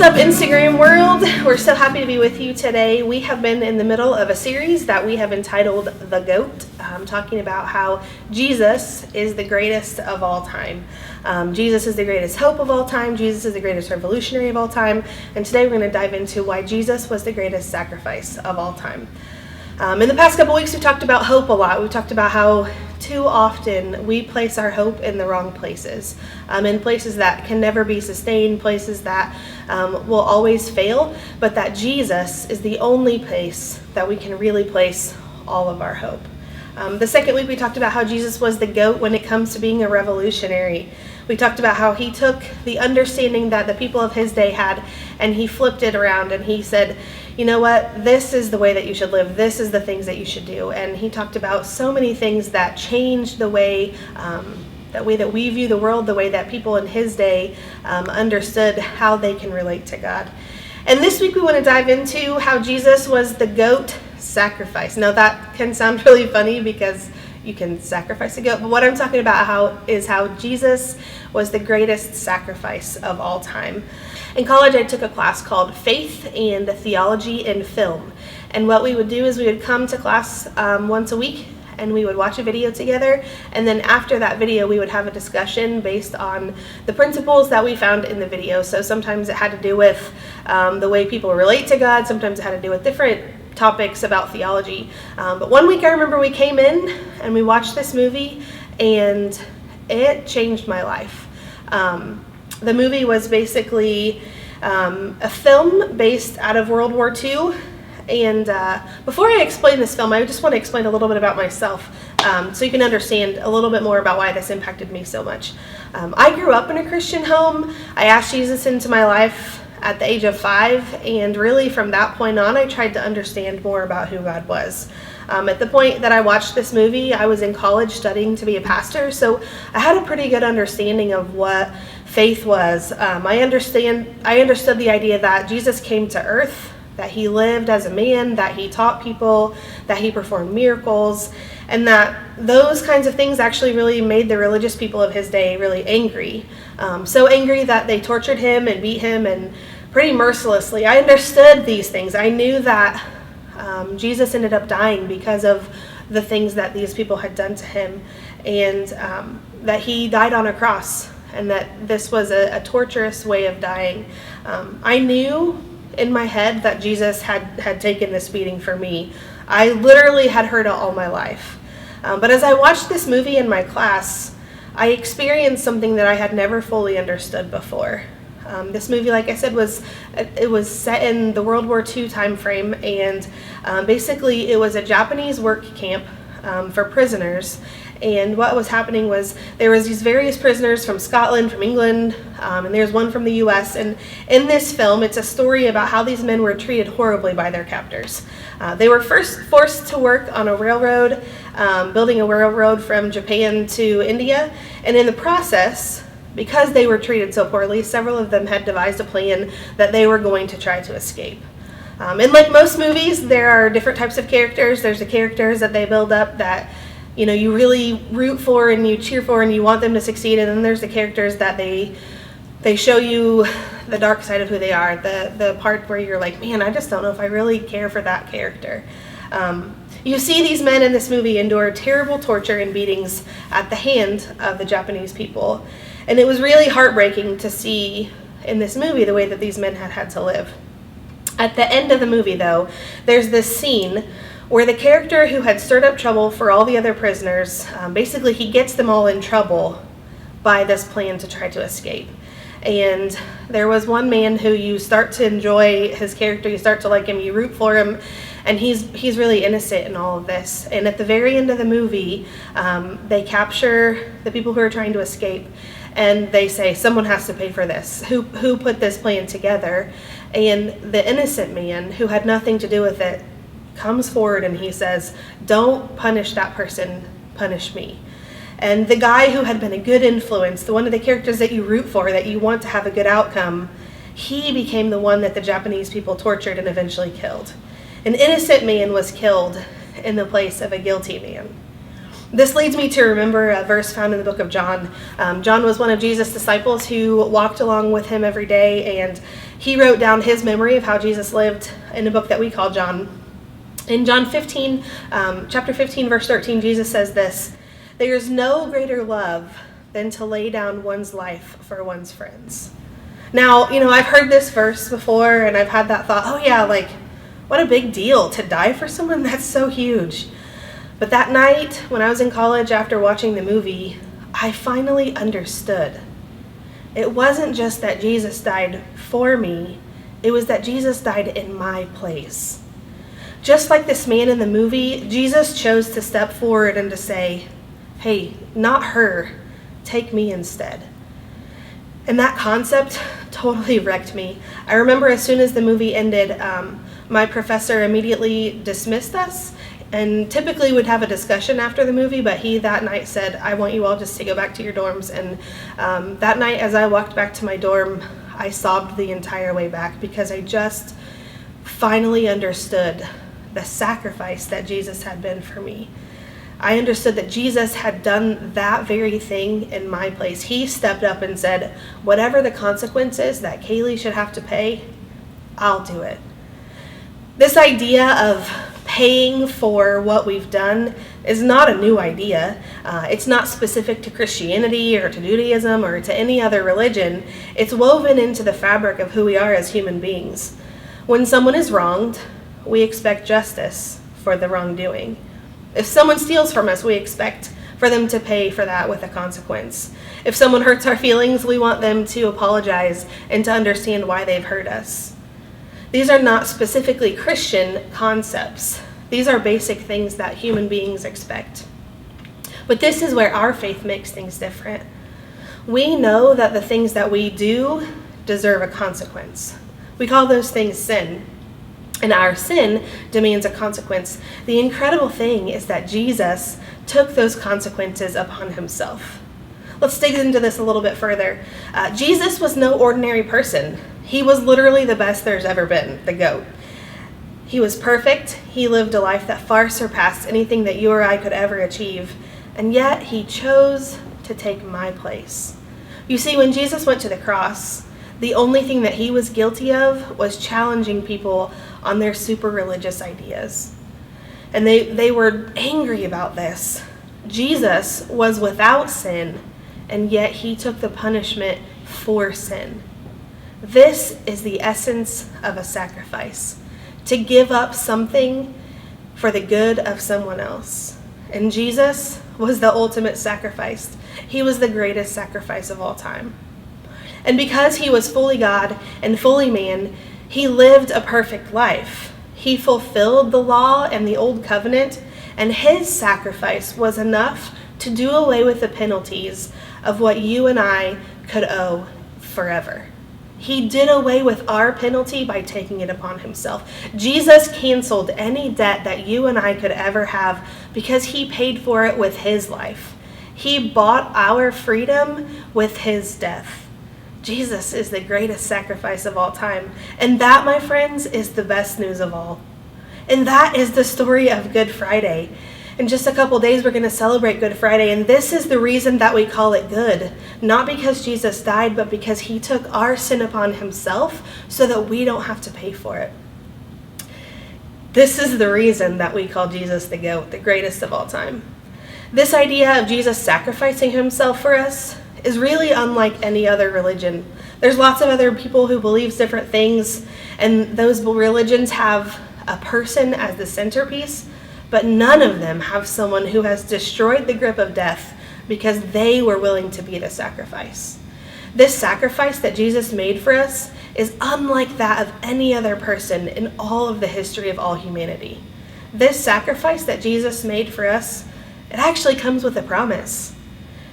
What's up, Instagram world? We're so happy to be with you today. We have been in the middle of a series that we have entitled The GOAT, talking about how Jesus is the greatest of all time. Jesus is the greatest hope of all time. Jesus is the greatest revolutionary of all time. And today we're going to dive into why Jesus was the greatest sacrifice of all time. In the past couple weeks, we talked about hope a lot. We talked about how too often we place our hope in the wrong places, in places that can never be sustained, places that will always fail, but that Jesus is the only place that we can really place all of our hope. The second week, we talked about how Jesus was the GOAT when it comes to being a revolutionary. We talked about how he took the understanding that the people of his day had and he flipped it around and he said, you know what, this is the way that you should live. This is the things that you should do. And he talked about so many things that changed the way that we view the world, the way that people in his day understood how they can relate to God. And this week we want to dive into how Jesus was the GOAT sacrifice. Now that can sound really funny because you can sacrifice a goat, but what I'm talking about is how Jesus was the greatest sacrifice of all time. In college, I took a class called Faith and Theology in Film. And what we would do is we would come to class once a week and we would watch a video together. And then after that video, we would have a discussion based on the principles that we found in the video. So sometimes it had to do with the way people relate to God. Sometimes it had to do with different topics about theology. But one week I remember we came in and we watched this movie and it changed my life. The movie was basically a film based out of World War II. And before I explain this film, I just want to explain a little bit about myself so you can understand a little bit more about why this impacted me so much. I grew up in a Christian home. I asked Jesus into my life at the age of 5, and really from that point on, I tried to understand more about who God was. At the point that I watched this movie, I was in college studying to be a pastor, so I had a pretty good understanding of what faith was. I understood the idea that Jesus came to earth, that he lived as a man, that he taught people, that he performed miracles, and that those kinds of things actually really made the religious people of his day really angry. So angry that they tortured him and beat him and pretty mercilessly. I understood these things. I knew that Jesus ended up dying because of the things that these people had done to him, and that he died on a cross, and that this was a torturous way of dying. I knew in my head that Jesus had taken this beating for me. I literally had heard it all my life. But as I watched this movie in my class, I experienced something that I had never fully understood before. This movie, like I said, was set in the World War II time frame, and basically it was a Japanese work camp for prisoners. And what was happening was there was these various prisoners from Scotland, from England, and there's one from the U.S. And in this film, it's a story about how these men were treated horribly by their captors. They were first forced to work on a railroad, building a railroad from Japan to India. And in the process, because they were treated so poorly, several of them had devised a plan that they were going to try to escape. And like most movies, there are different types of characters. There's the characters that they build up that you really root for and you cheer for and you want them to succeed, and then there's the characters that they show you the dark side of who they are, the part where you're like, man, I just don't know if I really care for that character. You see these men in this movie endure terrible torture and beatings at the hand of the Japanese people, and it was really heartbreaking to see in this movie the way that these men had to live. At the end of the movie, though, there's this scene where the character who had stirred up trouble for all the other prisoners, basically he gets them all in trouble by this plan to try to escape. And there was one man who you start to enjoy his character, you start to like him, you root for him, and he's really innocent in all of this. And at the very end of the movie, they capture the people who are trying to escape, and they say, someone has to pay for this. Who put this plan together? And the innocent man who had nothing to do with it comes forward and he says, don't punish that person, punish me. And the guy who had been a good influence, one of the characters that you root for, that you want to have a good outcome, he became the one that the Japanese people tortured and eventually killed. An innocent man was killed in the place of a guilty man. This leads me to remember a verse found in the book of John. John was one of Jesus' disciples who walked along with him every day, and he wrote down his memory of how Jesus lived in a book that we call John. In John 15, chapter 15, verse 13, Jesus says this: "There is no greater love than to lay down one's life for one's friends." Now, I've heard this verse before, and I've had that thought, oh yeah, what a big deal to die for someone. That's so huge. But that night, when I was in college after watching the movie, I finally understood. It wasn't just that Jesus died for me, it was that Jesus died in my place. Just like this man in the movie, Jesus chose to step forward and to say, hey, not her, take me instead. And that concept totally wrecked me. I remember as soon as the movie ended, my professor immediately dismissed us, and typically would have a discussion after the movie, but he that night said, I want you all just to go back to your dorms. And that night, as I walked back to my dorm, I sobbed the entire way back because I just finally understood the sacrifice that Jesus had been for me. I understood that Jesus had done that very thing in my place. He stepped up and said, whatever the consequences that Kaylee should have to pay, I'll do it. This idea of paying for what we've done is not a new idea. It's not specific to Christianity or to Judaism or to any other religion. It's woven into the fabric of who we are as human beings. When someone is wronged, we expect justice for the wrongdoing. If someone steals from us, we expect for them to pay for that with a consequence. If someone hurts our feelings, we want them to apologize and to understand why they've hurt us. These are not specifically Christian concepts. These are basic things that human beings expect. But this is where our faith makes things different. We know that the things that we do deserve a consequence. We call those things sin. And our sin demands a consequence. The incredible thing is that Jesus took those consequences upon himself. Let's dig into this a little bit further. Jesus was no ordinary person. He was literally the best there's ever been, the GOAT. He was perfect. He lived a life that far surpassed anything that you or I could ever achieve. And yet he chose to take my place. You see, when Jesus went to the cross, the only thing that he was guilty of was challenging people on their super religious ideas. And they were angry about this. Jesus was without sin, and yet he took the punishment for sin. This is the essence of a sacrifice, to give up something for the good of someone else. And Jesus was the ultimate sacrifice. He was the greatest sacrifice of all time. And because he was fully God and fully man, he lived a perfect life. He fulfilled the law and the old covenant, and his sacrifice was enough to do away with the penalties of what you and I could owe forever. He did away with our penalty by taking it upon himself. Jesus canceled any debt that you and I could ever have because he paid for it with his life. He bought our freedom with his death. Jesus is the greatest sacrifice of all time. And that, my friends, is the best news of all. And that is the story of Good Friday. In just a couple days, we're going to celebrate Good Friday, and this is the reason that we call it good. Not because Jesus died, but because he took our sin upon himself so that we don't have to pay for it. This is the reason that we call Jesus the GOAT, the greatest of all time. This idea of Jesus sacrificing himself for us is really unlike any other religion. There's lots of other people who believe different things, and those religions have a person as the centerpiece, but none of them have someone who has destroyed the grip of death because they were willing to be the sacrifice. This sacrifice that Jesus made for us is unlike that of any other person in all of the history of all humanity. This sacrifice that Jesus made for us, it actually comes with a promise.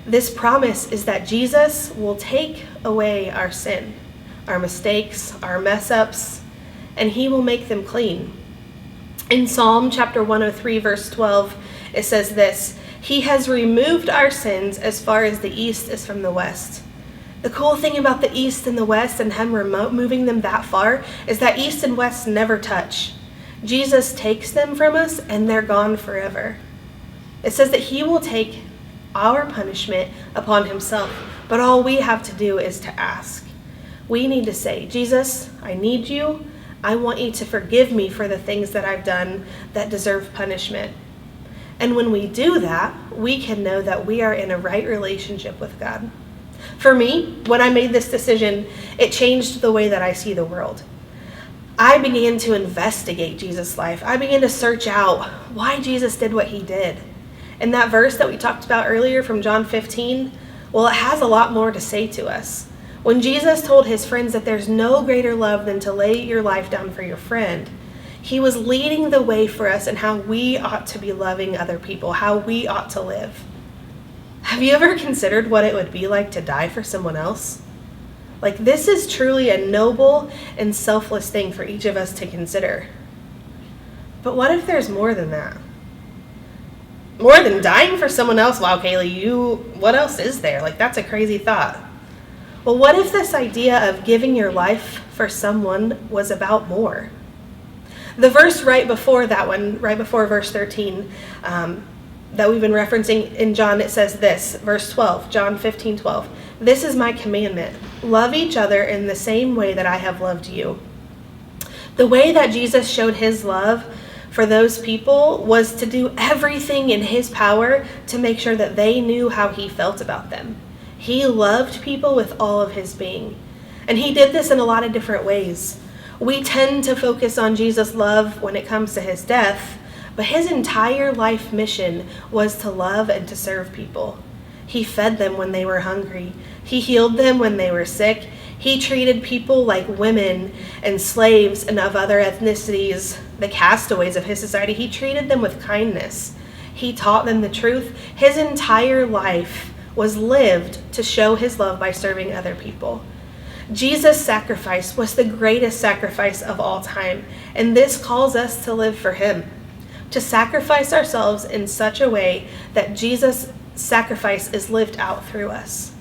This promise is that Jesus will take away our sin, our mistakes, our mess-ups, and he will make them clean. In Psalm chapter 103, verse 12, it says this: "He has removed our sins as far as the east is from the west." The cool thing about the east and the west and him moving them that far is that east and west never touch. Jesus takes them from us and they're gone forever. It says that he will take our punishment upon himself, but all we have to do is to ask. We need to say, Jesus, I need you. I want you to forgive me for the things that I've done that deserve punishment. And when we do that, we can know that we are in a right relationship with God. For me, when I made this decision, it changed the way that I see the world. I began to investigate Jesus' life. I began to search out why Jesus did what he did. And that verse that we talked about earlier from John 15, well, it has a lot more to say to us. When Jesus told his friends that there's no greater love than to lay your life down for your friend, he was leading the way for us in how we ought to be loving other people, how we ought to live. Have you ever considered what it would be like to die for someone else? Like, this is truly a noble and selfless thing for each of us to consider. But what if there's more than that? More than dying for someone else? Wow, Kaylee, what else is there? Like, that's a crazy thought. Well, what if this idea of giving your life for someone was about more? The verse right before that one, right before verse 13, that we've been referencing in John, it says this, verse 12, John 15:12. This is my commandment. Love each other in the same way that I have loved you. The way that Jesus showed his love for those people was to do everything in his power to make sure that they knew how he felt about them. He loved people with all of his being. And he did this in a lot of different ways. We tend to focus on Jesus' love when it comes to his death, but his entire life mission was to love and to serve people. He fed them when they were hungry. He healed them when they were sick. He treated people like women and slaves and of other ethnicities, the castaways of his society. He treated them with kindness. He taught them the truth. His entire life was lived to show his love by serving other people. Jesus' sacrifice was the greatest sacrifice of all time, and this calls us to live for him, to sacrifice ourselves in such a way that Jesus' sacrifice is lived out through us.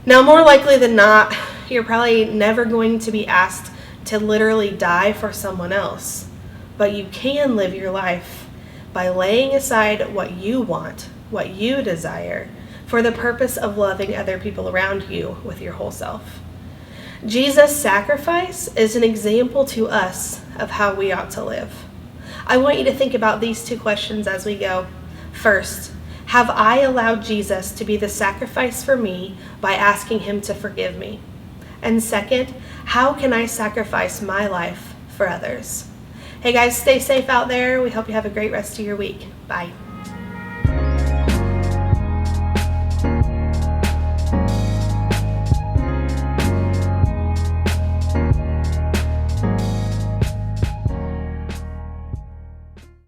Now, more likely than not, you're probably never going to be asked to literally die for someone else, but you can live your life by laying aside what you want, what you desire, for the purpose of loving other people around you with your whole self. Jesus' sacrifice is an example to us of how we ought to live. I want you to think about these two questions as we go. First, have I allowed Jesus to be the sacrifice for me by asking him to forgive me? And second, how can I sacrifice my life for others? Hey guys, stay safe out there. We hope you have a great rest of your week. Bye.